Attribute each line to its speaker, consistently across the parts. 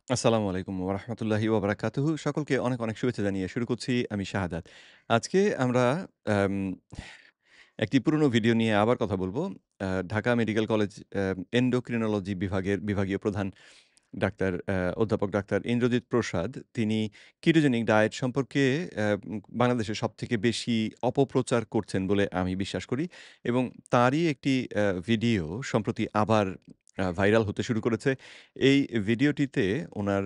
Speaker 1: আসসালামু আলাইকুম ওয়া রাহমাতুল্লাহি ওয়া বারাকাতুহু। সকলকে অনেক, অনেক শুভেচ্ছা জানিয়ে শুরু করছি আমি শাহাদাত। আজকে আমরা আম একটি পুরনো ভিডিও নিয়ে আবার কথা বলব। ঢাকা মেডিকেল কলেজ এন্ডোক্রিনোলজি বিভাগের বিভাগীয় প্রধান অধ্যাপক ডাক্তার ইন্দ্রজিৎ প্রসাদ তিনি কিটোজেনিক ডায়েট সম্পর্কে বাংলাদেশে সবথেকে বেশি অপপ্রচার করছেন বলে আমি বিশ্বাস করি এবং তারই একটি ভিডিও সম্প্রতি আবার ভাইরাল হতে শুরু করেছে। এই ভিডিওটিতে উনার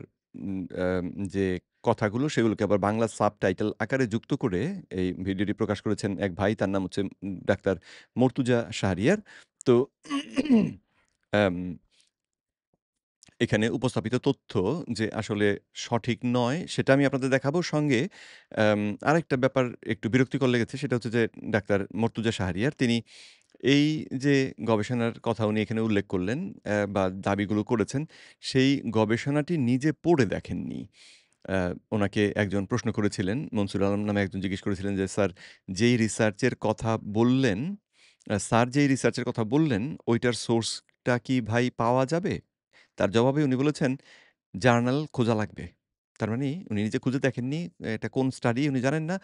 Speaker 1: যে কথাগুলো সেগুলোকে আবার বাংলা সাবটাইটেল আকারে যুক্ত করে এই ভিডিওটি প্রকাশ করেছেন এক ভাই। তার নাম হচ্ছে ডাক্তার মর্তুজা শাহরিয়ার। তো আম এখানে উপস্থাপিত তথ্য যে আসলে সঠিক নয়, সেটা আমি আপনাদের দেখাবো। সঙ্গে আম আরেকটা ব্যাপার একটু বিরক্তিকর লেগেছে, সেটা হচ্ছে যে ডাক্তার মর্তুজা শাহরিয়ার তিনি এই যে গবেষণার কথা উনি এখানে উল্লেখ করলেন বা দাবিগুলো করেছেন, সেই গবেষণাটি নিজে পড়ে দেখেননি। আ উনাকে একজন প্রশ্ন করেছিলেন, মনসুর আলম নামে একজন জিজ্ঞেস করেছিলেন যে, "স্যার যেই রিসার্চের কথা বললেন, স্যার যেই রিসার্চের কথা বললেন, ওইটার সোর্সটা কি ভাই পাওয়া যাবে?" তার জবাবে উনি বলেছেন, "জার্নাল খোঁজা লাগবে।" তার মানে উনি নিজে খুঁজে দেখেননি। এটা কোন স্টাডি উনি জানেন না।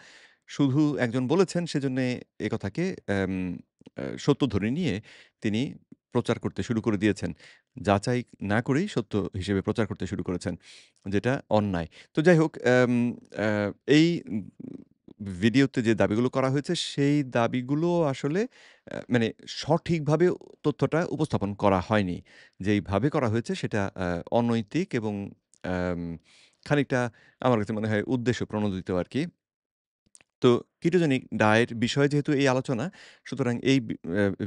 Speaker 1: শুধু একজন বলেছেন সেজন্যে এ কথাকে সত্য ধরে নিয়ে তিনি প্রচার করতে শুরু করে দিয়েছেন। যাচাই না করেই সত্য হিসেবে প্রচার করতে শুরু করেছেন। যেটা অন্যায়। তো যাই হোক আ এই ভিডিওতে যে দাবিগুলো করা হয়েছে সেই দাবিগুলো আসলে মানে সঠিকভাবে তথ্যটা উপস্থাপন করা হয়নি। যেইভাবে করা হয়েছে সেটা অনৈতিক এবং আম খানিকটা আমার কাছে মনে হয় উদ্দেশ্যপ্রণোদিত আরকি। তো কিটোজেনিক ডায়েট বিষয়ে যেহেতু এই আলোচনা, সুতরাং এই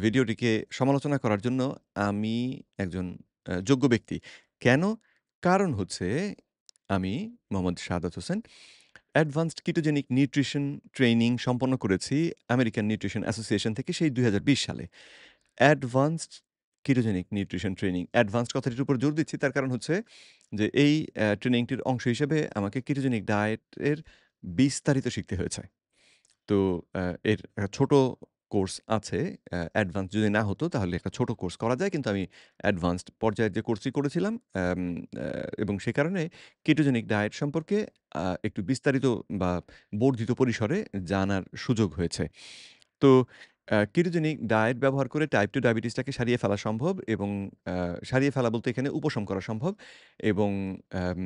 Speaker 1: ভিডিওটিকে সমালোচনা করার জন্য আমি একজন যোগ্য ব্যক্তি। কেন? কারণ হচ্ছে আমি Mohammad Shahadat Hossain advanced ketogenic nutrition training সম্পন্ন করেছি আমেরিকান নিউট্রিশন অ্যাসোসিয়েশন থেকে সেই ২০২০ সালে। Advanced ketogenic nutrition training. Advanced কথাটির উপর জোর দিচ্ছি তার কারণ হচ্ছে যে এই ট্রেনিংটির অংশ হিসেবে আমাকে কিটোজেনিক ডায়েট এর বিস্তারিত শিখতে হয়েছে। তো এর একটা ছোট কোর্স আছে। অ্যাডভান্স যদি না হতো তাহলে একটা ছোট কোর্স করা যায়। কিন্তু আমি অ্যাডভান্সড পর্যায়ের যে কোর্সটি করেছিলাম এবং সে কারণে কেটোজেনিক ডায়েট সম্পর্কে একটু বিস্তারিত বা বর্ধিত পরিসরে জানার সুযোগ হয়েছে। তো কেটোজেনিক ডায়েট ব্যবহার করে টাইপ 2 ডায়াবেটিসটাকে সারিয়ে ফেলা সম্ভব এবং আ সারিয়ে ফেলা বলতে এখানে উপশম করা সম্ভব এবং আম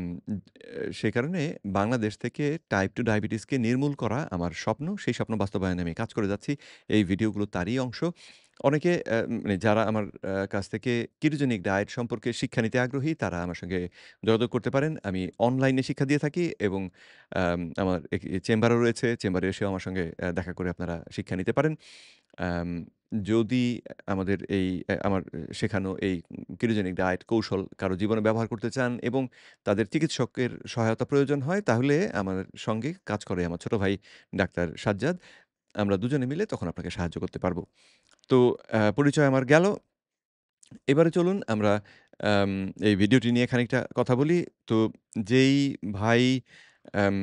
Speaker 1: সে কারণে বাংলাদেশ থেকে টাইপ 2 ডায়াবেটিসকে নির্মূল করা আমার স্বপ্ন। সেই স্বপ্ন বাস্তবায়নে আমি কাজ করে যাচ্ছি। এই ভিডিওগুলো তারই অংশ। অনেকে মানে যারা আমার কাছ থেকে কেটোজেনিক ডায়েট সম্পর্কে শিক্ষা নিতে আগ্রহী, তারা আমার সঙ্গে যোগাযোগ করতে পারেন। আমি অনলাইনে শিক্ষা দিয়ে থাকি এবং আমার চেম্বারও রয়েছে। চেম্বারে এসেও আমার সঙ্গে দেখা করে আপনারা শিক্ষা নিতে পারেন। আম যদি আমাদের এই আমার শেখানো এই কেটোজেনিক ডায়েট কৌশল কারো জীবনে ব্যবহার করতে চান এবং তাদের চিকিৎসকের সহায়তা প্রয়োজন হয়, তাহলে আমার সঙ্গে কাজ করে আমার ছোট ভাই ডাক্তার সাজ্জাদ। আমরা দুজনে মিলে তখন আপনাকে সাহায্য করতে পারব। তো পরিচয় আমার গেল। এবারে চলুন আমরা আম এই ভিডিওটি নিয়ে খানিকটা কথা বলি। তো যেই ভাই আম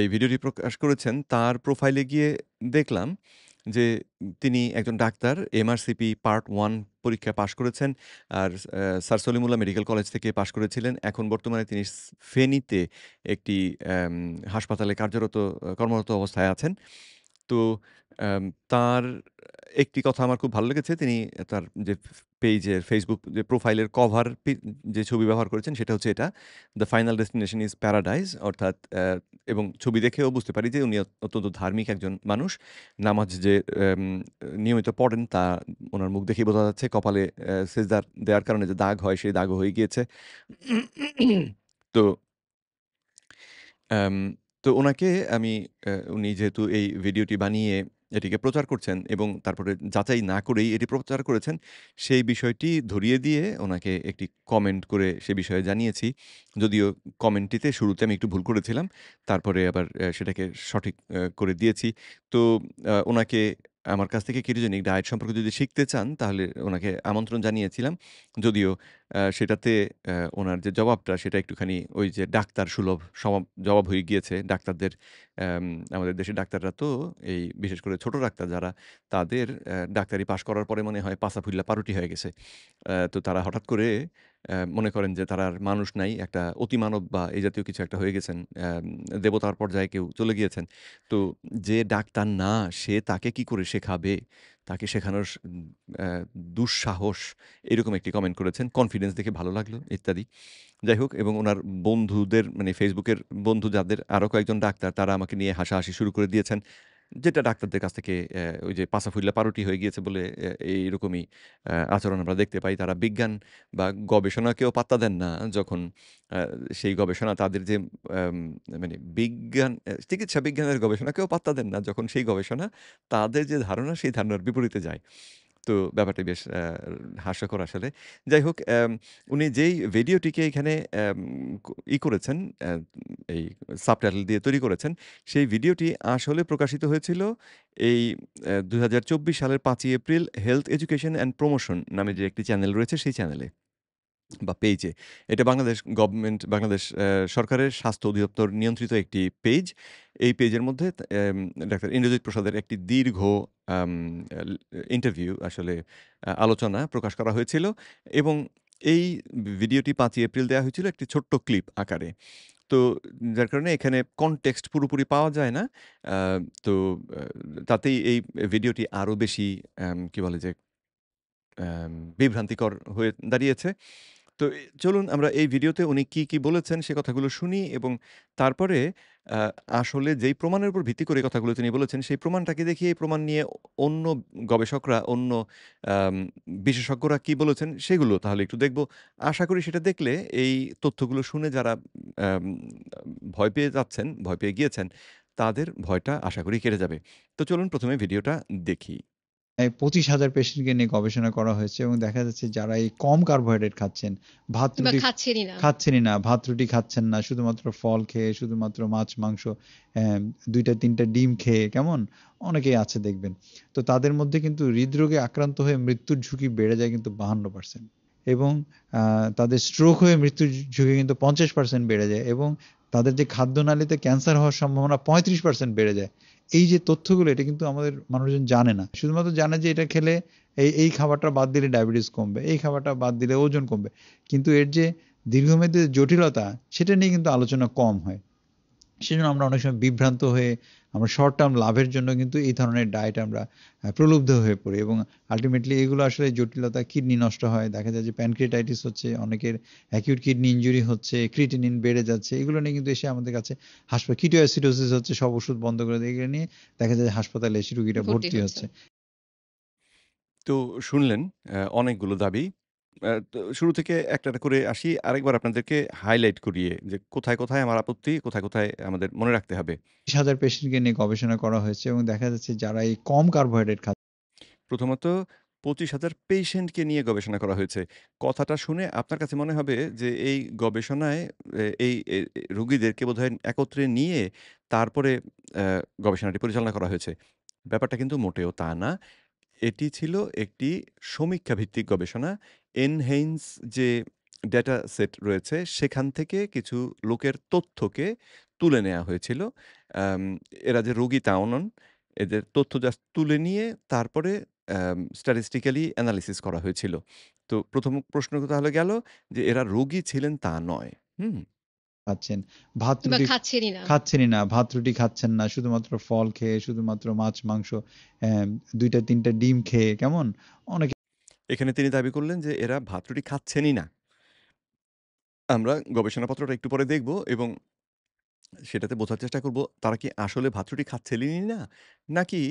Speaker 1: এই ভিডিওটি প্রকাশ করেছেন তার প্রোফাইলে গিয়ে দেখলাম যে তিনি একজন ডাক্তার। এমআরসিপি পার্ট 1 পরীক্ষায় পাস করেছেন। আর স্যার সলিমুল্লাহ মেডিকেল কলেজ থেকে পাস করেছিলেন। এখন বর্তমানে তিনি ফেনীতে একটি অ্যাম হাসপাতালে কর্মরত অবস্থায় আছেন। তো আম তার একটি কথা আমার খুব ভালো লেগেছে। তিনি তার যে পেইজের Facebook যে প্রোফাইলের কভার যে ছবি ব্যবহার করেছেন সেটা হচ্ছে এটা। "The final destination is paradise" অর্থাৎ এবং ছবি দেখেও বুঝতে পারি যে উনি অত্যন্ত ধার্মিক একজন মানুষ। নামাজ যে নিয়মিত পড়েন তা উনার মুখ দেখেই বোঝা যাচ্ছে। কপালে সেজদা দেওয়ার কারণে যে দাগ হয় সেই দাগও হয়ে গিয়েছে। তো আম তো উনাকে আমি উনি যেহেতু এই ভিডিওটি বানিয়ে এটিকে প্রচার করছেন এবং তারপরে যাচাই না করেই এটি প্রচার করেছেন, সেই বিষয়টি ধরিয়ে দিয়ে উনাকে একটি কমেন্ট করে সে বিষয়ে জানিয়েছি। যদিও কমেন্টটিতে শুরুতে আমি একটু ভুল করেছিলাম। তারপরে আবার সেটাকে সঠিক করে দিয়েছি। তো উনাকে আমার কাছ থেকে কেটোজেনিক ডায়েট সম্পর্কে যদি শিখতে চান, তাহলে উনাকে আমন্ত্রণ জানিয়েছিলাম। যদিও সেটাতে উনার যে জবাবটা সেটা একটুখানি ওই যে ডাক্তার সুলভ জবাব হয়ে গিয়েছে। ডাক্তারদের অ্যাম আমাদের দেশের ডাক্তাররা তো এই বিশেষ করে ছোট ডাক্তার যারা, তাদের ডাক্তারি পাস করার পরে মনে হয় পাছা ফুল্লা পাউরুটি হয়ে গেছে। তো তারা হঠাৎ করে মনে করেন যে তারা আর মানুষ নাই, একটা অতিমানব বা এই জাতীয় কিছু একটা হয়ে গেছেন। দেবতার পর্যায়ে কেউ চলে গিয়েছেন। তো যে ডাক্তার না, সে তাকে কি করে শেখাবে? তাকে শেখানোর অ্যা দুঃসাহস, এরকম একটি কমেন্ট করেছেন। কনফিডেন্স দেখে ভালো লাগলো ইত্যাদি। যাই হোক, এবং উনার বন্ধুদের মানে ফেসবুকের বন্ধু যাদের আরো কয়েকজন ডাক্তার, তারা আমাকে নিয়ে হাসাহাসি শুরু করে দিয়েছেন। যেটা ডাক্তারদের কাছ থেকে ওই যে পাছা ফুল্লা পাউরুটি হয়ে গিয়েছে বলে এইরকমই আচরণ আমরা দেখতে পাই। তারা বিজ্ঞান বা গবেষণাকেও পাত্তা দেন না যখন আ সেই গবেষণা তাদের যে আম মানে বিজ্ঞান চিকিৎসা বিজ্ঞানের গবেষণাকেও পাত্তা দেন না যখন সেই গবেষণা তাদের যে ধারণা সেই ধারণার বিপরীতে যায়। তো ব্যাপারটি বেশ হাস্যকর আসলে। যাই হোক, উনি যেই ভিডিওটিকে এখানে করেছেন, এই সাবটাইটেল দিয়ে তৈরি করেছেন, সেই ভিডিওটি আসলে প্রকাশিত হয়েছিল এই ২০২৪ সালের ৫ই April health education and promotion নামে যে একটি চ্যানেল রয়েছে সেই চ্যানেলে বা পেইজে। এটা বাংলাদেশ সরকারের স্বাস্থ্য অধিদপ্তর নিয়ন্ত্রিত একটি পেইজ। এই পেইজের মধ্যে ডাক্তার ইন্দ্রজিৎ প্রসাদের একটি দীর্ঘ আম এল ইন্টারভিউ আসলে আলোচনা প্রকাশ করা হয়েছিল এবং এই ভিডিওটি ৫ই এপ্রিল দেয়া হয়েছিল একটি ছোট্ট ক্লিপ আকারে। তো যার কারণে এখানে কনটেক্সট পুরোপুরি পাওয়া যায় না। আ তো আ তাতেই এই ভিডিওটি আরো বেশি কি বলে যে বিভ্রান্তিকর হয়ে দাঁড়িয়েছে। তো চলুন আমরা এই ভিডিওতে উনি কি বলেছেন সে কথাগুলো শুনি এবং তারপরে আ আসলে যেই প্রমাণের উপর ভিত্তি করে এই কথাগুলো তিনি বলেছেন, সেই প্রমাণটাকে দেখিয়ে এই প্রমাণ নিয়ে অন্য গবেষকরা, অন্য আম বিশেষজ্ঞরা কি বলেছেন সেগুলো তাহলে একটু দেখব। আশা করি সেটা দেখলে এই তথ্যগুলো শুনে যারা আম ভয় পেয়ে যাচ্ছেন, ভয় পেয়ে গিয়েছেন, তাদের ভয়টা আশা করি কেটে যাবে। তো চলুন ১ম এ ভিডিওটা দেখি।
Speaker 2: ২৫,০০০ পেশেন্টকে নিয়ে গবেষণা করা হয়েছে এবং দেখা যাচ্ছে যারা এই কম কার্বোহাইড্রেট খাচ্ছেন, ভাত
Speaker 3: বা
Speaker 2: রুটি
Speaker 3: খাচ্ছেনই না।
Speaker 2: খাচ্ছেনই না, ভাত রুটি খাচ্ছেন না, শুধুমাত্র ফল খেয়ে, শুধুমাত্র মাছ, মাংস, অ্যা ২ টা ৩ টা ডিম খেয়ে, কেমন? অনেকেই আছে দেখবেন। তো তাদের মধ্যে কিন্তু হৃদরোগে আক্রান্ত হয়ে মৃত্যুর ঝুঁকি বেড়ে যায় কিন্তু ৫২% এবং আ তাদের স্ট্রোক হয়ে মৃত্যুর ঝুঁকি কিন্তু ৫০% বেড়ে যায় এবং তাদের যে খাদ্যনালীতে ক্যান্সার হওয়ার সম্ভাবনা ৩৫% বেড়ে যায়। এই যে তথ্যগুলো এটা কিন্তু আমাদের মানুষজন জানে না। শুধুমাত্র জানে যে এটা খেলে এই খাবারটা বাদ দিলে ডায়াবেটিস কমবে, এই খাবারটা বাদ দিলে ওজন কমবে। কিন্তু এর যে দীর্ঘমেয়াদী জটিলতা সেটা নিয়ে কিন্তু আলোচনা কম হয়। সেজন্য আমরা অনেক সময় বিভ্রান্ত হয়ে আমরা শর্ট টার্ম লাভের জন্য কিন্তু এই ধরনের ডায়েট আমরা প্রলুব্ধ হয়ে পড়ি এবং আল্টিমেটলি এগুলো আসলে জটিলতা কিডনি নষ্ট হয়। দেখা যায় যে প্যানক্রিয়াটাইটিস হচ্ছে, অনেকের অ্যাকিউট কিডনি ইনজুরি হচ্ছে, ক্রিয়েটিনিন বেড়ে যাচ্ছে। এগুলো নিয়ে কিন্তু এসে আমাদের কাছে কিটোঅ্যাসিডোসিস হচ্ছে, সব ওষুধ বন্ধ করে দেয়। এগুলো নিয়ে দেখা যায় যে হাসপাতালে এসে রোগীরা
Speaker 3: ভর্তি
Speaker 2: ভর্তি
Speaker 3: হচ্ছে।
Speaker 2: হচ্ছে।
Speaker 1: তো শুনলেন অনেকগুলো দাবি। তো শুরু থেকে একটা করে আসি। আরেকবার আপনাদেরকে হাইলাইট করিয়ে যে কোথায় আমার আপত্তি, কোথায় আমাদের মনে রাখতে হবে।
Speaker 2: ২০,০০০ পেশেন্টকে নিয়ে গবেষণা করা হয়েছে এবং দেখা যাচ্ছে যারা এই কম কার্বোহাইড্রেট
Speaker 1: প্রথমত ২৫,০০০ পেশেন্টকে নিয়ে গবেষণা করা হয়েছে। কথাটা শুনে আপনার কাছে মনে হবে যে এই গবেষণায় এই রোগীদেরকে বোধহয় একত্রে নিয়ে তারপরে গবেষণাটি পরিচালনা করা হয়েছে। ব্যাপারটা কিন্তু মোটেও তা না। এটি ছিল একটি সমীক্ষা ভিত্তিক গবেষণা। এনহেইন্স যে ডেটা সেট রয়েছে সেখান থেকে কিছু লোকের তথ্যকে তুলে নেয়া হয়েছিল। আম এরা যে রোগী তাও নন। এদের তথ্য জাস্ট তুলে নিয়ে তারপরে স্ট্যাটিস্টিক্যালি এনালাইসিস করা হয়েছিল। তো ১ম প্রশ্ন তাহলে গেল যে এরা রোগী ছিলেন তা নয়। হুম?
Speaker 2: খাচ্ছেন, ভাত
Speaker 3: বা
Speaker 2: রুটি
Speaker 3: খাচ্ছেনই না।
Speaker 2: খাচ্ছেনই না, ভাত রুটি খাচ্ছেন না, শুধুমাত্র ফল খেয়ে, শুধুমাত্র মাছ, মাংস, অ্যা ২ টা ৩ টা ডিম খেয়ে, কেমন? অনেকে
Speaker 1: এখানে তিনি দাবি করলেন যে এরা ভাত-রুটি খাচ্ছেনই না। আমরা গবেষণাপত্রটা একটু পরে দেখব এবং সেটাতে বোঝার চেষ্টা করব তারা কি আসলে ভাত-রুটি খাচ্ছিলেনই না? নাকি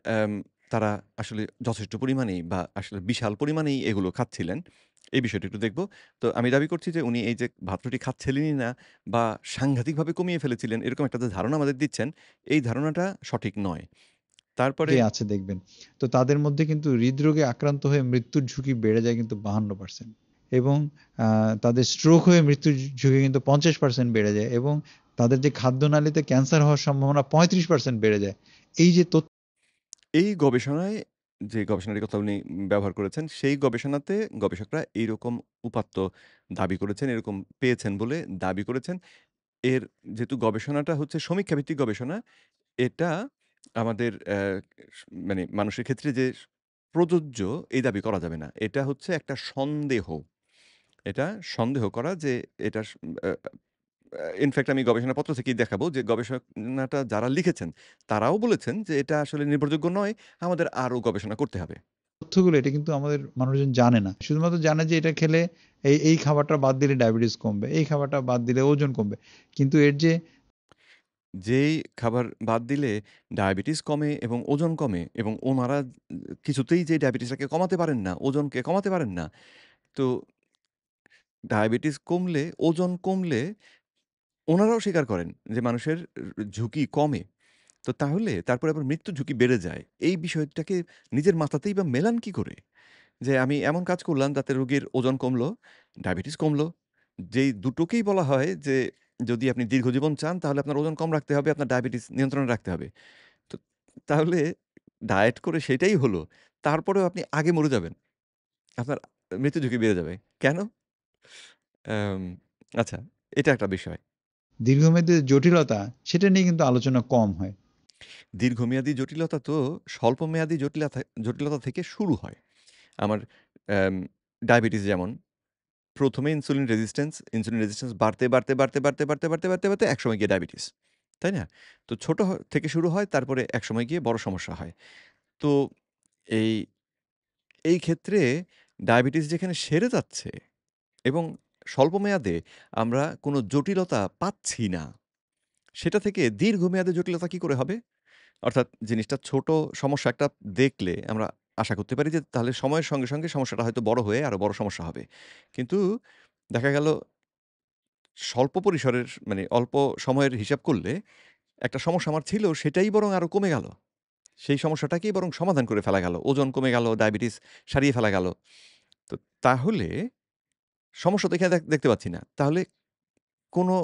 Speaker 1: অ্যাম তারা আসলে যথেষ্ট পরিমাণেই বা আসলে বিশাল পরিমাণেই এগুলো খাচ্ছিলেন। এই বিষয়টা একটু দেখব। তো আমি দাবি করছি যে উনি এই যে ভাত-রুটি খাচ্ছিলেনই না বা সাংঘাতিকভাবে কমিয়ে ফেলেছিলেন এরকম একটা যে ধারণা আমাদের দিচ্ছেন, এই ধারণাটা সঠিক নয়। তারপরে
Speaker 2: আছে দেখবেন। তো তাদের মধ্যে কিন্তু হৃদরোগে আক্রান্ত হয়ে মৃত্যুর ঝুঁকি বেড়ে যায় কিন্তু ৫২% এবং আ তাদের স্ট্রোক হয়ে মৃত্যুর ঝুঁকি কিন্তু ৫০% বেড়ে যায় এবং তাদের যে খাদ্যনালীতে ক্যান্সার হওয়ার সম্ভাবনা ৩৫% বেড়ে যায়। এই যে তথ্য
Speaker 1: এই গবেষণায় যে গবেষণাটির কথা উনি ব্যবহার করেছেন, সেই গবেষণাতে গবেষকরা এইরকম উপাত্ত দাবি করেছেন, এরকম পেয়েছেন বলে দাবি করেছেন। এর যেহেতু গবেষণাটা হচ্ছে সমীক্ষা ভিত্তিক গবেষণা, এটা আমাদের মানে মানুষের ক্ষেত্রে যে প্রযোজ্য এই দাবি করা যাবে না। এটা হচ্ছে একটা সন্দেহ। এটা সন্দেহ করা যে এটা আ ইনফেক্ট আমি গবেষণাপত্র থেকেই দেখাবো যে গবেষণাটা যারা লিখেছেন তারাও বলেছেন যে এটা আসলে নির্ভরযোগ্য নয়। আমাদের আরো গবেষণা করতে হবে।
Speaker 2: তথ্যগুলো এটা কিন্তু আমাদের মানুষজন জানে না। শুধুমাত্র জানে যে এটা খেলে এই খাবারটা বাদ দিলে ডায়াবেটিস কমবে। এই খাবারটা বাদ দিলে ওজন কমবে। কিন্তু এর যে
Speaker 1: যেই খাবার বাদ দিলে ডায়াবেটিস কমে এবং ওজন কমে এবং ওনারা কিছুতেই যে ডায়াবেটিসটাকে কমাতে পারেন না, ওজনকে কমাতে পারেন না। তো ডায়াবেটিস কমলে, ওজন কমলে ওনারাও স্বীকার করেন যে মানুষের ঝুঁকি কমে। তো তাহলে তারপরে আবার মৃত্যুর ঝুঁকি বেড়ে যায়। এই বিষয়টাকে নিজের মাথাতেই বা মেলান কি করে? যে আমি এমন কাজ করলাম যাতে রোগীর ওজন কমলো, ডায়াবেটিস কমলো। যেই দুটোকেই বলা হয় যে যদি আপনি দীর্ঘজীবন চান তাহলে আপনার ওজন কম রাখতে হবে, আপনার ডায়াবেটিস নিয়ন্ত্রণে রাখতে হবে। তো তাহলে ডায়েট করে সেটাই হলো। তারপরেও আপনি আগে মরে যাবেন। আপনার মৃত্যু ঝুঁকি বেড়ে যাবে। কেন? আম আচ্ছা, এটা একটা বিষয়।
Speaker 2: দীর্ঘমেয়াদী জটিলতা সেটা নিয়ে কিন্তু আলোচনা কম হয়।
Speaker 1: দীর্ঘমেয়াদী জটিলতা তো স্বল্পমেয়াদী জটিলতা থেকে শুরু হয়। আমার অ্যাম ডায়াবেটিস যেমন ১ম এ ইনসুলিন রেজিস্ট্যান্স বাড়তে একসময় গিয়ে ডায়াবেটিস। তাই না? তো ছোট থেকে শুরু হয় তারপরে একসময় গিয়ে বড় সমস্যা হয়। তো এই, এই ক্ষেত্রে ডায়াবেটিস যেখানে সেরে যাচ্ছে এবং স্বল্প মেয়াদে আমরা কোনো জটিলতা পাচ্ছি না, সেটা থেকে দীর্ঘমেয়াদে জটিলতা কি করে হবে? অর্থাৎ জিনিসটা ছোট সমস্যা একটা দেখলে আমরা আশা করতে পারি যে তাহলে সময়ের সঙ্গে, সঙ্গে সমস্যাটা হয়তো বড় হয়ে আরো বড় সমস্যা হবে। কিন্তু দেখা গেল স্বল্প পরিসরের মানে অল্প সময়ের হিসাব করলে একটা সমস্যা আমার ছিল সেটাই বরং আরো কমে গেল। সেই সমস্যাটাকেই বরং সমাধান করে ফেলা গেল। ওজন কমে গেল, ডায়াবেটিস সারিয়ে ফেলা গেল। তো তাহলে সমস্যা তো এখানে দেখতে পাচ্ছি না। তাহলে কোনো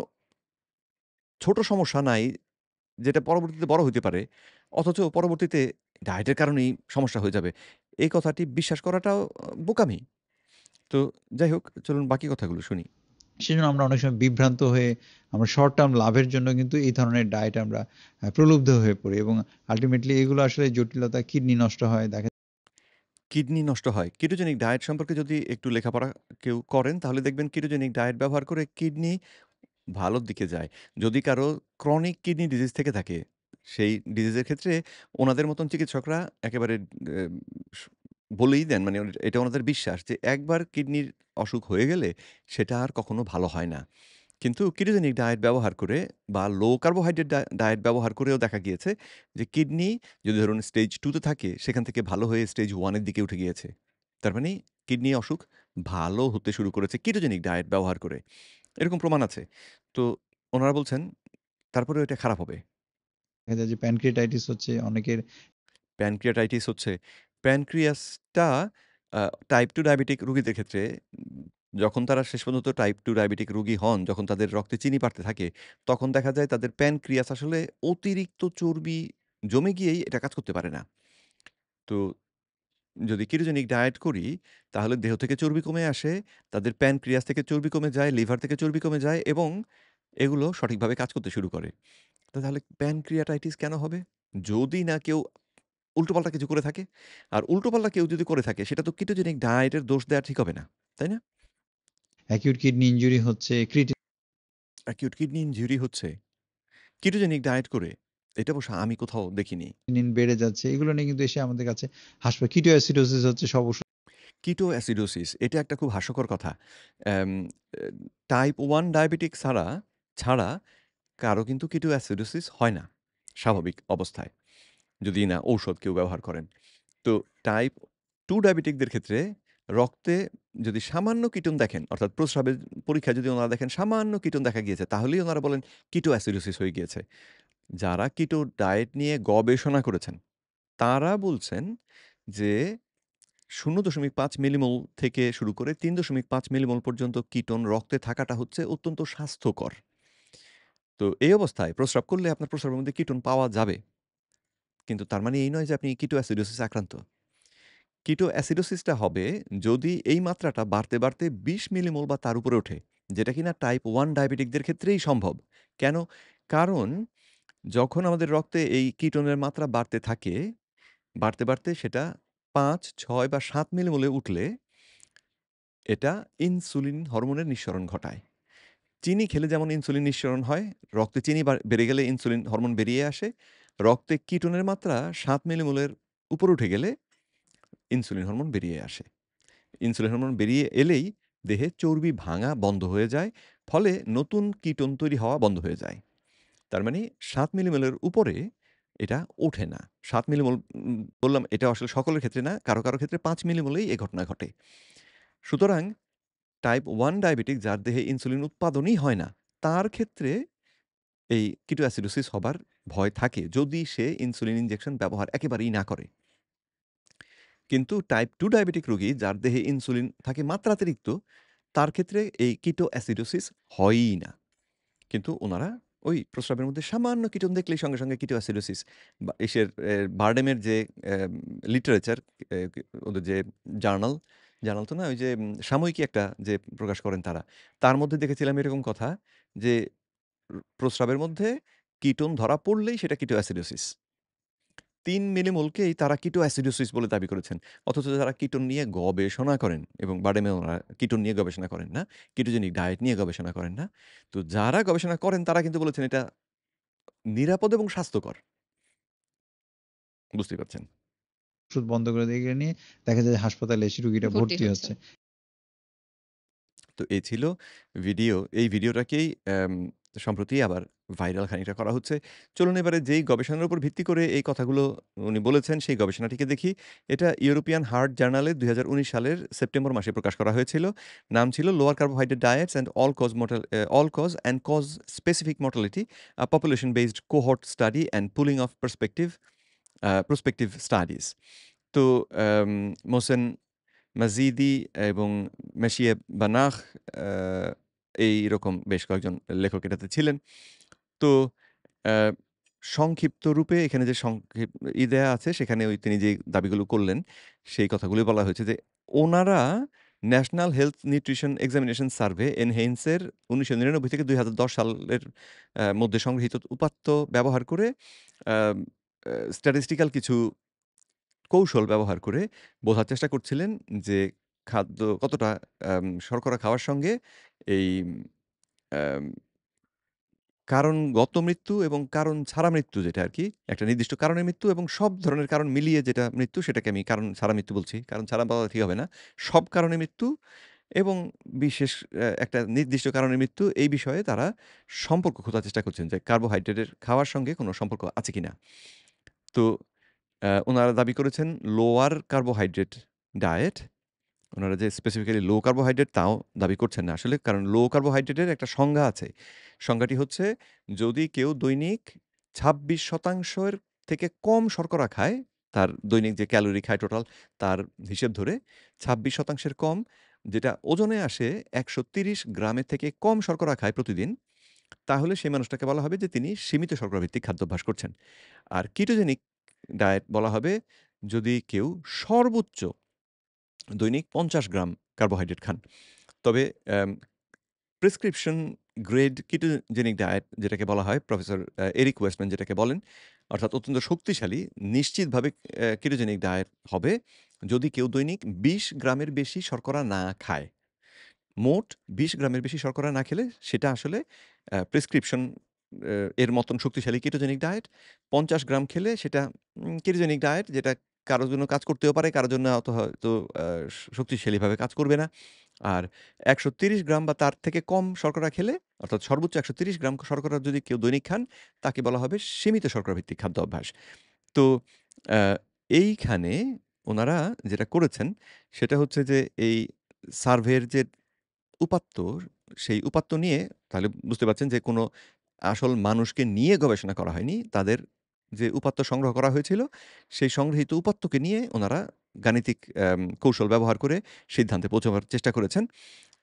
Speaker 1: ছোট সমস্যা নাই যেটা পরবর্তীতে বড় হইতে পারে। অথচ পরবর্তীতে ডায়েটের কারণেই সমস্যা হয়ে যাবে। এই কথাটি বিশ্বাস করাটাও বোকামি। তো যাই হোক চলুন বাকি কথাগুলো শুনি।
Speaker 2: সেজন্য আমরা অনেক সময় বিভ্রান্ত হয়ে আমরা শর্ট টার্ম লাভের জন্য কিন্তু এই ধরনের ডায়েট আমরা প্রলুব্ধ হয়ে পড়ি এবং আল্টিমেটলি এগুলো আসলে জটিলতা কিডনি নষ্ট হয়। দেখা
Speaker 1: কিডনি নষ্ট হয়। কেটোজেনিক ডায়েট সম্পর্কে যদি একটু লেখাপড়া কেউ করেন তাহলে দেখবেন কেটোজেনিক ডায়েট ব্যবহার করে কিডনি ভালোর দিকে যায়। যদি কারো ক্রনিক কিডনি ডিজিজ থেকে থাকে, সেই ডিজিজের ক্ষেত্রে ওনাদের মতন চিকিৎসকরা একেবারে এ স বলেই দেন মানে এটা ওনাদের বিশ্বাস যে একবার কিডনির অসুখ হয়ে গেলে সেটা আর কখনো ভালো হয় না। কিন্তু কিটোজেনিক ডায়েট ব্যবহার করে বা লো কার্বোহাইড্রেট ডায়েট ব্যবহার করেও দেখা গিয়েছে যে কিডনি যদি ধরুন স্টেজ 2 তে থাকে সেখান থেকে ভালো হয়ে স্টেজ 1 এর দিকে উঠে গিয়েছে। তার মানে কিডনি অসুখ ভালো হতে শুরু করেছে কিটোজেনিক ডায়েট ব্যবহার করে। এরকম প্রমাণ আছে। তো ওনারা বলছেন তারপরেও এটা খারাপ হবে।
Speaker 2: যায় যে প্যানক্রিয়াটাইটিস হচ্ছে অনেকের
Speaker 1: প্যানক্রিয়াটাইটিস হচ্ছে। প্যানক্রিয়াসটা আ টাইপ 2 ডায়াবেটিক রোগীদের ক্ষেত্রে যখন তারা শেষ পর্যন্ত টাইপ 2 ডায়াবেটিক রোগী হন, যখন তাদের রক্তে চিনি বাড়তে থাকে, তখন দেখা যায় তাদের প্যানক্রিয়াস আসলে অতিরিক্ত চর্বি জমে গিয়েই এটা কাজ করতে পারে না। তো যদি কেটোজেনিক ডায়েট করি, তাহলে দেহ থেকে চর্বি কমে আসে, তাদের প্যানক্রিয়াস থেকে চর্বি কমে যায়, লিভার থেকে চর্বি কমে যায় এবং এগুলো সঠিকভাবে কাজ করতে শুরু করে। তো তাহলে প্যানক্রিয়াটাইটিস কেন হবে? যদি না কেউ উল্টোপাল্টা কিছু করে থাকে। আর উল্টোপাল্টা কেউ যদি করে থাকে সেটা তো কেটোজেনিক ডায়েটের দোষ দেয়া ঠিক হবে না। তাই না?
Speaker 2: অ্যাকিউট কিডনি ইনজুরি হচ্ছে,
Speaker 1: অ্যাকিউট কিডনি ইনজুরি হচ্ছে কেটোজেনিক ডায়েট করে। এটা অবশ্য আমি কোথাও দেখিনি।
Speaker 2: ক্রিয়েটিনিন বেড়ে যাচ্ছে। এগুলো নিয়ে কিন্তু এসে আমাদের কাছে কিটোঅ্যাসিডোসিস হচ্ছে সব ওষুধ
Speaker 1: কিটো অ্যাসিডোসিস এটা একটা খুব হাস্যকর কথা। অ্যাম এ টাইপ 1 ডায়াবেটিক ছাড়া কারো কিন্তু কিটো অ্যাসিডোসিস হয় না স্বাভাবিক অবস্থায়। যদি না ঔষধ কেউ ব্যবহার করেন। তো টাইপ 2 ডায়াবেটিকদের ক্ষেত্রে রক্তে যদি সামান্য কিটোন দেখেন, অর্থাৎ প্রস্রাবের পরীক্ষায় যদি ওনারা দেখেন সামান্য কিটোন দেখা গিয়েছে, তাহলেই ওনারা বলেন কিটো অ্যাসিডোসিস হয়ে গিয়েছে। যারা কিটো ডায়েট নিয়ে গবেষণা করেছেন, তারা বলছেন যে ০.৫ মিলিমোল থেকে শুরু করে ৩.৫ মিলিমোল পর্যন্ত কিটোন রক্তে থাকাটা হচ্ছে অত্যন্ত স্বাস্থ্যকর। তো এই অবস্থায় প্রস্রাব করলে আপনার প্রস্রাবের মধ্যে কিটোন পাওয়া যাবে। কিন্তু তার মানে এই নয় যে আপনি কিটো অ্যাসিডোসিসে আক্রান্ত। কিটো অ্যাসিডোসিসটা হবে যদি এই মাত্রাটা বাড়তে, বাড়তে ২০ মিলিমোল বা তার উপরে ওঠে। যেটা কিনা টাইপ 1 ডায়াবেটিকদের ক্ষেত্রেই সম্ভব। কেন? কারণ যখন আমাদের রক্তে এই কিটোনের মাত্রা বাড়তে থাকে, বাড়তে, বাড়তে সেটা ৫, ৬ বা ৭ মিলিমোলে উঠলে এটা ইনসুলিন হরমোনের নিঃসরণ ঘটায়। চিনি খেলে যেমন ইনসুলিন নিঃসরণ হয়, রক্তে চিনি বেড়ে গেলে ইনসুলিন হরমোন বেরিয়ে আসে। রক্তে কিটোনের মাত্রা ৭ মিলিমোলের উপরে উঠে গেলে ইনসুলিন হরমোন বেরিয়ে আসে। ইনসুলিন হরমোন বেরিয়ে এলেই দেহে চর্বি ভাঙা বন্ধ হয়ে যায়। ফলে নতুন কিটোন তৈরি হওয়া বন্ধ হয়ে যায়। তার মানে ৭ মিলিমোলের উপরে এটা ওঠে না। ৭ মিলিমোল বললাম এটা আসলে সকলের ক্ষেত্রে না। কারো, কারো ক্ষেত্রে ৫ মিলিমোলেই এ ঘটনা ঘটে। সুতরাং টাইপ 1 ডায়াবেটিক যার দেহে ইনসুলিন উৎপাদনই হয় না, তার ক্ষেত্রে এই কিটোঅ্যাসিডোসিস হবার ভয় থাকে যদি সে ইনসুলিন ইনজেকশন ব্যবহার একেবারেই না করে। কিন্তু টাইপ 2 ডায়াবেটিক রোগী যার দেহে ইনসুলিন থাকে মাত্রাতিরিক্ত, তার ক্ষেত্রে এই কিটোঅ্যাসিডোসিস হয়ই না। কিন্তু উনারা ওই প্রস্রাবের মধ্যে সামান্য কিটোন দেখলেই সঙ্গে, সঙ্গে কিটোঅ্যাসিডোসিস বা বারডেমের যে লিটারেচার এ ওদের যে জার্নাল, জার্নাল তো না ওই যে সাময়িকী একটা যে প্রকাশ করেন তারা। তার মধ্যে দেখেছিলাম এরকম কথা যে প্রস্রাবের মধ্যে কিটোন ধরা পড়লেই সেটা কিটোঅ্যাসিডোসিস। ৩ মিলিমোলকেই তারা কিটোঅ্যাসিডোসিস বলে দাবি করেছেন। অথচ যারা কিটোন নিয়ে গবেষণা করেন এবং বারডেমে ওনারা কিটোন নিয়ে গবেষণা করেন না, কিটোজেনিক ডায়েট নিয়ে গবেষণা করেন না। তো যারা গবেষণা করেন তারা কিন্তু বলেছেন এটা নিরাপদ এবং স্বাস্থ্যকর। বুঝতেই পারছেন।
Speaker 2: ওষুধ বন্ধ করে দিয়ে নিয়ে দেখা যায় যে হাসপাতালে এসে রুগীটা
Speaker 3: ভর্তি
Speaker 2: ভর্তি
Speaker 3: হচ্ছে।
Speaker 2: হচ্ছে।
Speaker 1: তো এই ছিল ভিডিও। এই ভিডিওটাকেই সম্প্রতি আবার ভাইরাল খানিকটা করা হচ্ছে। চলুন এবারে যেই গবেষণার উপর ভিত্তি করে এই কথাগুলো উনি বলেছেন, সেই গবেষণাটিকে দেখি। এটা ইউরোপিয়ান হার্ট জার্নালে ২০১৯ সালের সেপ্টেম্বর মাসে প্রকাশ করা হয়েছিল। নাম ছিল lower carbohydrate diets and all cause and cause specific mortality, a population based cohort study and pooling of prospective studies. তো মোহসেন মাজিদি এবং মেশিয়ে বানাখ আ এইরকম বেশ কয়েকজন লেখক এটাতে ছিলেন। তো আ সংক্ষিপ্ত রূপে এখানে যে দেয়া আছে সেখানে তিনি যে দাবিগুলো করলেন, সেই কথাগুলোই বলা হয়েছে যে ওনারা national health nutrition examination survey NHANES এর ১৯৯৯ থেকে ২০১০ সালের মধ্যে সংগৃহীত উপাত্ত ব্যবহার করে আম স্ট্যাটিস্টিক্যাল কিছু কৌশল ব্যবহার করে বোঝার চেষ্টা করছিলেন যে খাদ্য কতটা শর্করা খাওয়ার সঙ্গে এই আম কারণগত মৃত্যু এবং কারণ ছাড়া মৃত্যু যেটা আরকি, একটা নির্দিষ্ট কারণে মৃত্যু এবং সব ধরনের কারণ মিলিয়ে যেটা মৃত্যু সেটাকে আমি কারণ ছাড়া মৃত্যু বলছি। কারণ ছাড়া বলা ঠিক হবে না। সব কারণে মৃত্যু এবং বিশেষ একটা নির্দিষ্ট কারণে মৃত্যু এই বিষয়ে তারা সম্পর্ক খোঁজার চেষ্টা করছেন যে কার্বোহাইড্রেটের খাওয়ার সঙ্গে কোনো সম্পর্ক আছে কিনা। তো উনারা দাবি করেছেন লোয়ার কার্বোহাইড্রেট ডায়েট, উনারা যে স্পেসিফিক্যালি লো কার্বোহাইড্রেট তাও দাবি করছেন না আসলে। কারণ লো কার্বোহাইড্রেটের একটা সংজ্ঞা আছে। সংজ্ঞাটি হচ্ছে যদি কেউ দৈনিক ২৬% এর থেকে কম শর্করা খায়, তার দৈনিক যে ক্যালোরি খায় টোটাল তার হিসেব ধরে ২৬% এর কম, যেটা ওজনে আসে ১৩০ গ্রামের থেকে কম শর্করা খায় প্রতিদিন, তাহলে সেই মানুষটাকে বলা হবে যে তিনি সীমিত শর্করাভিত্তিক খাদ্যাভ্যাস করছেন। আর কিটোজেনিক ডায়েট বলা হবে যদি কেউ সর্বোচ্চ দৈনিক ৫০ গ্রাম কার্বোহাইড্রেট খান। তবে অ্যাম প্রেসক্রিপশন গ্রেড কিটোজেনিক ডায়েট যেটাকে বলা হয় প্রফেসর এরিক ওয়েস্টম্যান যেটাকে বলেন, অর্থাৎ অত্যন্ত শক্তিশালী নিশ্চিতভাবে কিটোজেনিক ডায়েট হবে যদি কেউ দৈনিক ২০ গ্রামের বেশি শর্করা না খায়। মোট ২০ গ্রামের বেশি শর্করা না খেলে সেটা আসলে প্রেসক্রিপশন এর মতন শক্তিশালী কিটোজেনিক ডায়েট। ৫০ গ্রাম খেলে সেটা কিটোজেনিক ডায়েট যেটা কারো জন্য কাজ করতেও পারে, কারো জন্য অত হয়তো শক্তিশালীভাবে কাজ করবে না। আর ১৩০ গ্রাম বা তার থেকে কম শর্করা খেলে অর্থাৎ সর্বোচ্চ ১৩০ গ্রাম শর্করা যদি কেউ দৈনিক খান, তাকে বলা হবে সীমিত শর্করাভিত্তিক খাদ্য অভ্যাস। তো আ এইখানে উনারা যেটা করেছেন সেটা হচ্ছে যে এই সার্ভের যে উপাত্ত, সেই উপাত্ত নিয়ে তাহলে বুঝতে পারছেন যে কোনো আসল মানুষকে নিয়ে গবেষণা করা হয়নি। তাদের যে উপাত্ত সংগ্রহ করা হয়েছিল, সেই সংগৃহীত উপাত্তকে নিয়ে উনারা গাণিতিক কৌশল ব্যবহার করে সিদ্ধান্তে পৌঁছাবার চেষ্টা করেছেন।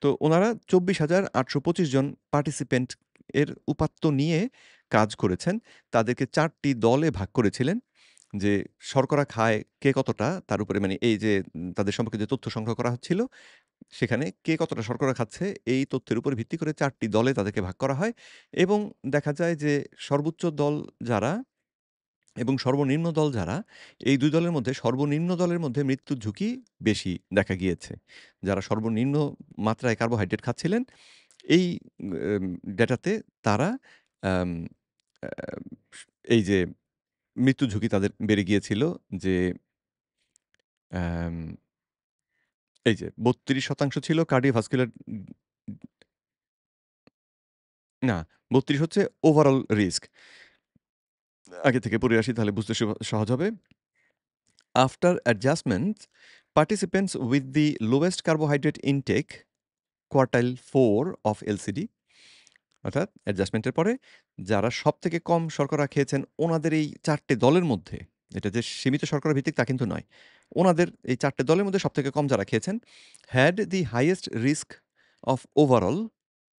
Speaker 1: তো উনারা ২৪,৮২৫ জন পার্টিসিপেন্ট এর উপাত্ত নিয়ে কাজ করেছেন। তাদেরকে ৪ টি দলে ভাগ করেছিলেন। যে শর্করা খায় কে কতটা তার উপরে মানে এই যে তাদের সম্পর্কে যে তথ্য সংগ্রহ করা হচ্ছিল, সেখানে কে কতটা শর্করা খাচ্ছে এই তথ্যের উপর ভিত্তি করে ৪ টি দলে তাদেরকে ভাগ করা হয় এবং দেখা যায় যে সর্বোচ্চ দল যারা এবং সর্বনিম্ন দল যারা, এই ২ দলের মধ্যে সর্বনিম্ন দলের মধ্যে মৃত্যুর ঝুঁকি বেশি দেখা গিয়েছে। যারা সর্বনিম্ন মাত্রায় কার্বোহাইড্রেট খাচ্ছিলেন, এই এম ডেটাতে তারা আম আ এই যে মৃত্যুর ঝুঁকি তাদের বেড়ে গিয়েছিল যে আম এই যে ৩২% ছিল কার্ডিওভাস্কুলার না ৩২ হচ্ছে ওভারঅল রিস্ক। আগে থেকে পড়ে আসি তাহলে বুঝতে সহজ হবে। After adjustments, participants with the lowest carbohydrate intake, quartile 4 of LCD, অর্থাৎ অ্যাডজাস্টমেন্টের পরে যারা সবথেকে কম শর্করা খেয়েছেন ওনাদের এই ৪ টে দলের মধ্যে, এটা যে সীমিত শর্করা ভিত্তিক তা কিন্তু নয়। ওনাদের এই ৪ টে দলের মধ্যে সবথেকে কম যারা খেয়েছেন, had the highest risk of overall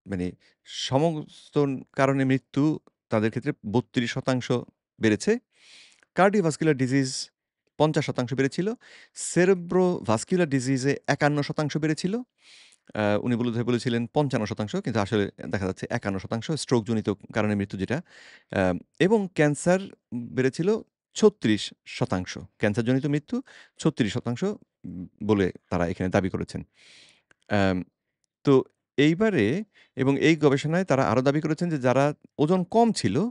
Speaker 1: মানে সমস্ত কারণে মৃত্যু তাদের ক্ষেত্রে ৩২% বেড়েছে। কার্ডিওভাস্কুলার ডিজিজ ৫০% বেড়েছিল। সেরেব্রোভাস্কুলার ডিজিজে ৫১% বেড়েছিল। উনি বোধহয় বলেছিলেন ৫৫% কিন্তু আসলে দেখা যাচ্ছে ৫১% স্ট্রোকজনিত কারণে মৃত্যু যেটা। এবং ক্যান্সার বেড়েছিল ৩৬%। ক্যান্সারজনিত মৃত্যু ৩৬% বলে তারা এখানে দাবি করেছেন। অ্যাম তো এইবারে এবং এই গবেষণায় তারা আরো দাবি করেছেন যে যারা ওজন কম ছিল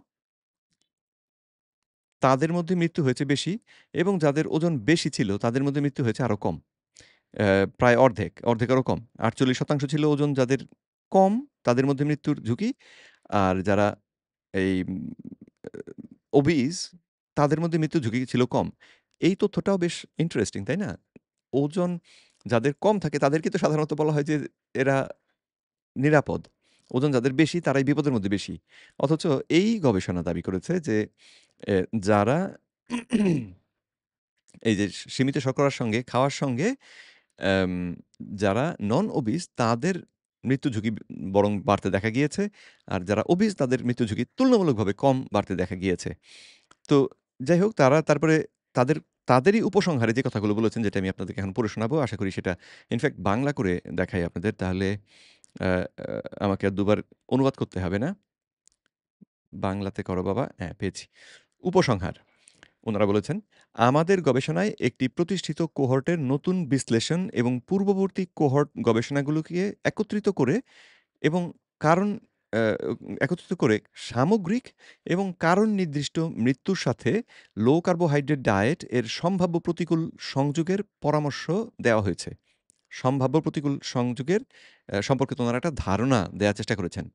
Speaker 1: তাদের মধ্যে মৃত্যু হয়েছে বেশি এবং যাদের ওজন বেশি ছিল তাদের মধ্যে মৃত্যু হয়েছে আরো কম। অ্যা প্রায় অর্ধেক, অর্ধেকেরও কম। ৪৮% ছিল ওজন যাদের কম, তাদের মধ্যে মৃত্যুর ঝুঁকি। আর যারা এই obese তাদের মধ্যে মৃত্যুর ঝুঁকি ছিল কম। এই তথ্যটাও বেশ ইন্টারেস্টিং, তাই না? ওজন যাদের কম থাকে তাদেরকে তো সাধারণত বলা হয় যে এরা নিরাপদ। ওজন যাদের বেশি তারাই বিপদের মধ্যে বেশি। অথচ এই গবেষণা দাবি করেছে যে এ যারা এই যে সীমিত শর্করার সঙ্গে খাওয়ার সঙ্গে অ্যাম যারা নন ওবিস তাদের মৃত্যু ঝুঁকি বরং বাড়তে দেখা গিয়েছে। আর যারা ওবিস তাদের মৃত্যু ঝুঁকি তুলনামূলকভাবে কম বাড়তে দেখা গিয়েছে। তো যাই হোক তারা তারপরে তাদের তাদেরই উপসংহারে যে কথাগুলো বলেছেন যেটা আমি আপনাদেরকে এখন পড়ে শোনাবো। আশা করি সেটা ইনফেক্ট বাংলা করে দেখাই আপনাদের। তাহলে আ আ আমাকে আর দুবার অনুবাদ করতে হবে না। বাংলাতে করো বাবা। হ্যাঁ, পেয়েছি। উপসংহার। উনারা বলেছেন, "আমাদের গবেষণায় একটি প্রতিষ্ঠিত কোহর্টের নতুন বিশ্লেষণ এবং পূর্ববর্তী কোহর্ট গবেষণাগুলোকে একত্রিত করে এবং কারণ অ্যা একত্রিত করে সামগ্রিক এবং কারণ নির্দিষ্ট মৃত্যুর সাথে লো কার্বোহাইড্রেট ডায়েট এর সম্ভাব্য প্রতিকূল সংযোগের পরামর্শ দেওয়া হয়েছে।" সম্ভাব্য প্রতিকূল সংযোগের সম্পর্কে তো উনারা একটা ধারণা দেয়ার চেষ্টা করেছেন।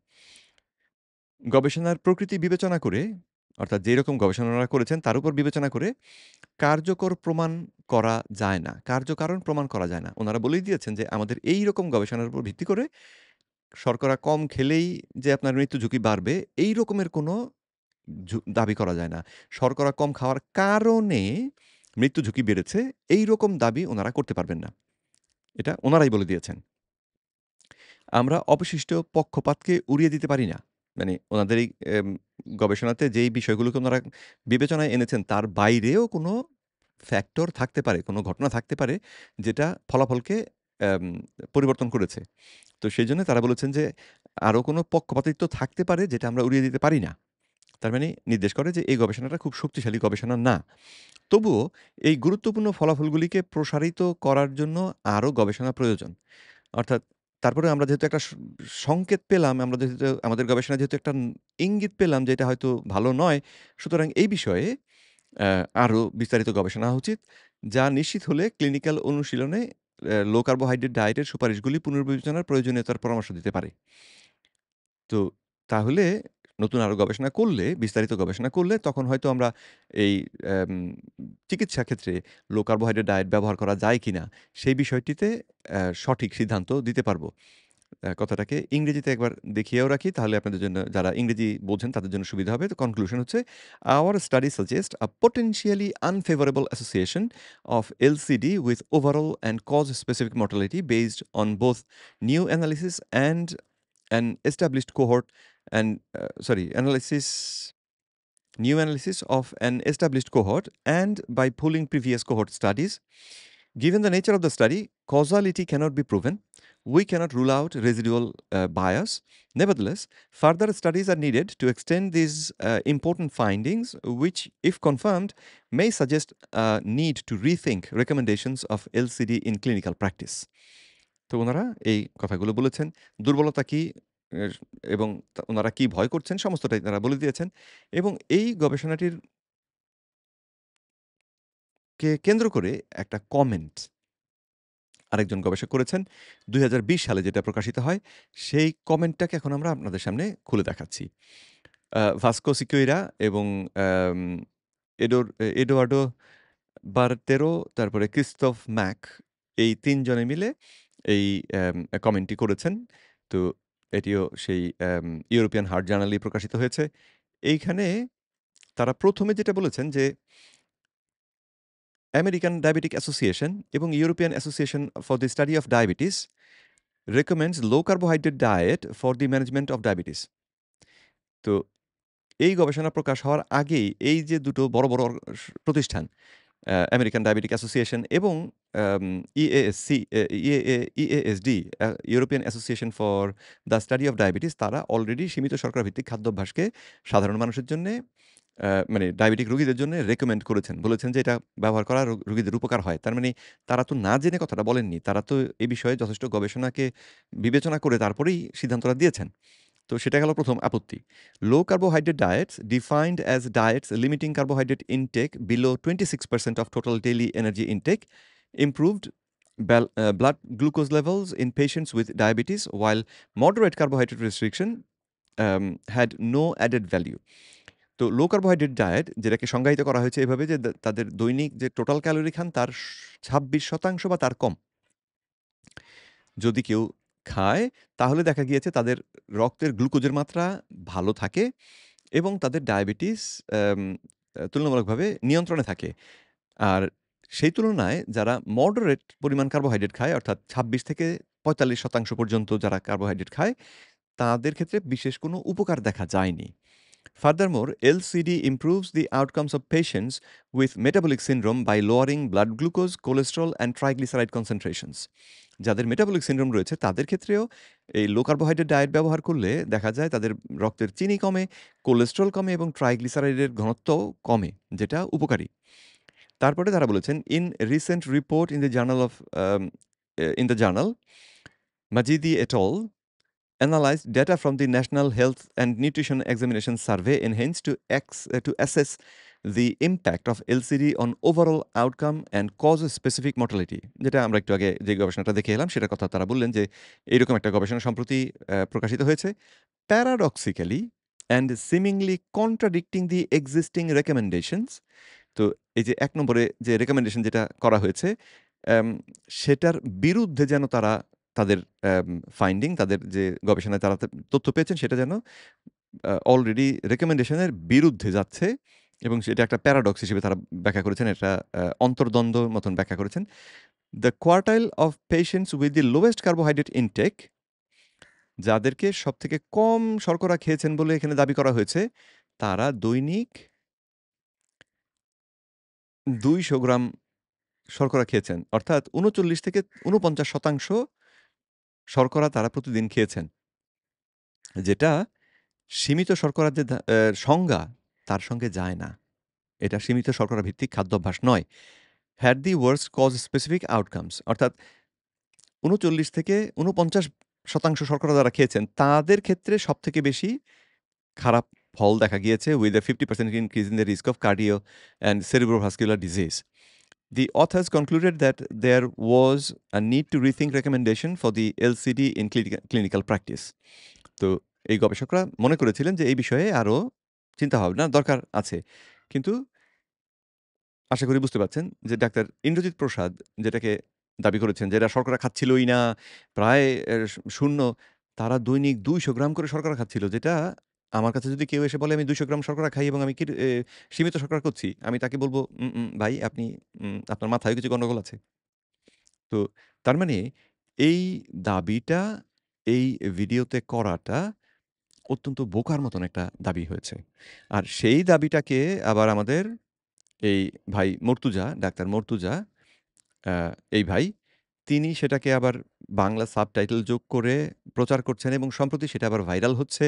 Speaker 1: গবেষণার প্রকৃতি বিবেচনা করে, অর্থাৎ যেরকম গবেষণা ওনারা করেছেন তার উপর বিবেচনা করে কার্যকর প্রমাণ করা যায় না। কার্যকারণ প্রমাণ করা যায় না। উনারা বলেই দিয়েছেন যে আমাদের এইরকম গবেষণার উপর ভিত্তি করে শর্করা কম খেলেই যে আপনার মৃত্যু ঝুঁকি বাড়বে, এই রকমের কোনো দাবি করা যায় না। শর্করা কম খাওয়ার কারণে মৃত্যু ঝুঁকি বেড়েছে, এইরকম দাবি উনারা করতে পারবেন না। এটা উনারাই বলে দিয়েছেন। আমরা অবশিষ্ট পক্ষপাতকে উড়িয়ে দিতে পারি না। মানে ওনাদের এই গবেষণাতে যেই বিষয়গুলোকে উনারা বিবেচনায় এনেছেন তার বাইরেও কোনো ফ্যাক্টর থাকতে পারে, কোনো ঘটনা থাকতে পারে যেটা ফলাফলকে অ্যাম পরিবর্তন করেছে। তো সেজন্য তারা বলেছেন যে আরো কোনো পক্ষপাতিত্ব থাকতে পারে যেটা আমরা উড়িয়ে দিতে পারি না। তার মানে নির্দেশ করে যে এই গবেষণাটা খুব শক্তিশালী গবেষণা না। তবুও এই গুরুত্বপূর্ণ ফলাফলগুলিকে প্রসারিত করার জন্য আরো গবেষণা প্রয়োজন। অর্থাৎ তারপরে আমরা যেহেতু একটা সংকেত পেলাম, আমরা যেহেতু আমাদের গবেষণায় যেহেতু একটা ইঙ্গিত পেলাম যে এটা হয়তো ভালো নয়, সুতরাং এই বিষয়ে অ্যা আরো বিস্তারিত গবেষণা হওয়া উচিত। যা নিশ্চিত হলে ক্লিনিক্যাল অনুশীলনে লো কার্বোহাইড্রেট ডায়েটের সুপারিশগুলি পুনর্বিবেচনার প্রয়োজনীয়তার পরামর্শ দিতে পারে। তো তাহলে নতুন আরো গবেষণা করলে, বিস্তারিত গবেষণা করলে তখন হয়তো আমরা এই অ্যাম চিকিৎসা ক্ষেত্রে লো কার্বোহাইড্রেট ডায়েট ব্যবহার করা যায় কিনা সেই বিষয়টিতে সঠিক সিদ্ধান্ত দিতে পারব। কথাটাকে ইংরেজিতে একবার দেখিয়েও রাখি তাহলে আপনাদের জন্য যারা ইংরেজি বোঝেন তাদের জন্য সুবিধা হবে। তো কনক্লুশন হচ্ছে, "Our study suggests a potentially unfavorable association of LCD with overall and cause-specific mortality based on both new analysis and an established cohort and analysis new analysis of an established cohort, and by pooling previous cohort studies. Given the nature of the study, causality cannot be proven. We cannot rule out residual bias. Nevertheless, further studies are needed to extend these important findings, which, if confirmed, may suggest a need to rethink recommendations of LCD in clinical practice. তো ওনারা এই কথাগুলো বলেছেন। দুর্বলতা কি এর এবং ওনারা কি ভয় করছেন সমস্তটাই তারা বলে দিয়েছেন এবং এই গবেষণাটির কেন্দ্র করে একটা কমেন্ট আরেকজন গবেষক করেছেন ২০২০ সালে যেটা প্রকাশিত হয়, সেই কমেন্টটাকে এখন আমরা আপনাদের সামনে খুলে দেখাচ্ছি। ভাস্কো সিকুইরা এবং আম এডোয়ার্ডো বার্তেরো, তারপরে ক্রিস্তফ ম্যাক, এই ৩ জনে মিলে এই কমেন্টটি করেছেন। তো এটিও সেই ইউরোপিয়ান হার্ট জার্নালেই প্রকাশিত হয়েছে। এইখানে তারা ১ম এ যেটা বলেছেন যে আমেরিকান ডায়াবেটিক অ্যাসোসিয়েশন এবং European association for the study of diabetes recommends low carbohydrate diet for the management of diabetes. তো এই গবেষণা প্রকাশ হওয়ার আগেই এই যে দুটো বড়, বড় প্রতিষ্ঠান আমেরিকান ডায়াবেটিক অ্যাসোসিয়েশন এবং um EASC EASD European association for the study of diabetes তারা অলরেডি সীমিত শর্করা ভিত্তিক খাদ্যাভ্যাসকে সাধারণ মানুষের জন্যে মানে ডায়াবেটিক রোগীদের জন্য রেকমেন্ড করেছেন। বলেছেন যে এটা ব্যবহার করা রোগীদের উপকার হয়। তার মানে তারা তো না জেনে কথাটা বলেননি। তারা তো এ বিষয়ে যথেষ্ট গবেষণাকে বিবেচনা করে তারপরেই সিদ্ধান্তটা দিয়েছেন। তো সেটা গেল ১ম আপত্তি। Low carbohydrate diets defined as diets limiting carbohydrate intake below 26% of total daily energy intake, improved blood glucose levels in patients with diabetes, while moderate carbohydrate restriction had no added value. তো লো carbohydrate diet যেটাকে সংজ্ঞায়িত করা হয়েছে এভাবে যে তাদের দৈনিক যে টোটাল ক্যালোরি খান তার ২৬% বা তার কম। যদি কেউ খায় তাহলে দেখা গিয়েছে তাদের রক্তের গ্লুকোজের মাত্রা ভালো থাকে এবং তাদের ডায়াবেটিস আম তুলনামূলকভাবে নিয়ন্ত্রণে থাকে। আর সেই তুলনায় যারা মডারেট পরিমাণ কার্বোহাইড্রেট খায় অর্থাৎ ২৬ থেকে ৪৫% পর্যন্ত যারা কার্বোহাইড্রেট খায় তাদের ক্ষেত্রে বিশেষ কোনো উপকার দেখা যায়নি। Furthermore, LCD improves the outcomes of patients with metabolic syndrome by lowering blood glucose, cholesterol and triglyceride concentrations. যাদের মেটাবলিক সিনড্রোম রয়েছে তাদের ক্ষেত্রেও এই লো কার্বোহাইড্রেট ডায়েট ব্যবহার করলে দেখা যায় তাদের রক্তের চিনি কমে, কোলেস্টেরল কমে এবং ট্রাইগ্লিসারাইডের ঘনত্বও কমে, যেটা উপকারী। তারপরে তারা বলেছেন, in recent report in the journal of Majidi et al analyzed data from the National Health and Nutrition Examination Survey enhanced to assess the impact of LCD on overall outcome and cause specific mortality. যেটা আমরা একটু আগে যে গবেষণাটা দেখে এলাম সেটার কথা তারা বললেন যে এইরকম একটা গবেষণা সম্প্রতি প্রকাশিত হয়েছে। Paradoxically and seemingly contradicting the existing recommendations. তো এই যে ১ নম্বরে যে রেকমেন্ডেশন যেটা করা হয়েছে অ্যাম সেটার বিরুদ্ধে যেন তারা তাদের ফাইন্ডিং তাদের যে গবেষণায় তারা তথ্য পেয়েছেন সেটা যেন অলরেডি রেকমেন্ডেশনের বিরুদ্ধে যাচ্ছে এবং সেটা একটা প্যারাডক্স হিসেবে তারা ব্যাখ্যা করেছেন। একটা অন্তর্দ্বন্দ্ব মতন ব্যাখ্যা করেছেন। The quartile of patients with the lowest carbohydrate intake, যাদেরকে সবথেকে কম শর্করা খেয়েছেন বলে এখানে দাবি করা হয়েছে, তারা দৈনিক ২০০ গ্রাম শর্করা খেয়েছেন। অর্থাৎ ৩৯ থেকে ৪৯% শর্করা তারা প্রতিদিন খেয়েছেন। যেটা সীমিত শর্করার যে সংজ্ঞা তার সঙ্গে যায় না। এটা সীমিত শর্করা ভিত্তিক খাদ্যাভ্যাস নয়। Had the worst cause specific outcomes, অর্থাৎ ৩৯ থেকে ৪৯% শর্করা যারা খেয়েছেন তাদের ক্ষেত্রে সবথেকে বেশি খারাপ ফল দেখা গিয়েছে with a 50% increase in the risk of cardio and cerebrovascular disease. The authors concluded that there was a need to rethink recommendation for the LCD in clinical practice. তো এই গবেষকরা মনে করেছিলেন যে এই বিষয়ে আরো চিন্তাভাবনা দরকার আছে। কিন্তু আশা করি বুঝতে পারছেন যে ডাক্তার ইন্দ্রজিৎ প্রসাদ যেটাকে দাবি করেছেন যে এরা শর্করা খাচ্ছিলই না, প্রায় শূন্য। তারা দৈনিক ২০০ গ্রাম করে শর্করা খাচ্ছিল, যেটা আমার কাছে যদি কেউ এসে বলে আমি ২০০ গ্রাম শর্করা খাই এবং আমি সীমিত শর্করা করছি, আমি তাকে বলব, ভাই আপনি আপনার মাথায় কিছু গন্ডগোল আছে।" তো তার মানে এই দাবিটা এই ভিডিওতে করাটা অত্যন্ত বোকার মতন একটা দাবি হয়েছে। আর সেই দাবিটাকে আবার আমাদের এই ভাই মর্তুজা, ডাক্তার মর্তুজা আ এই ভাই, তিনি সেটাকে আবার বাংলা সাবটাইটেল যোগ করে প্রচার করছেন এবং সম্প্রতি সেটা আবার ভাইরাল হচ্ছে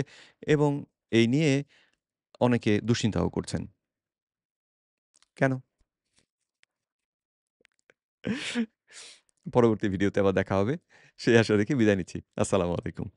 Speaker 1: এবং এই নিয়ে অনেকে দুশ্চিন্তাও করছেন। কেন? পরবর্তী ভিডিওতে আবার দেখা হবে। সেই আশা রেখে বিদায় নিচ্ছি। আসসালামু আলাইকুম।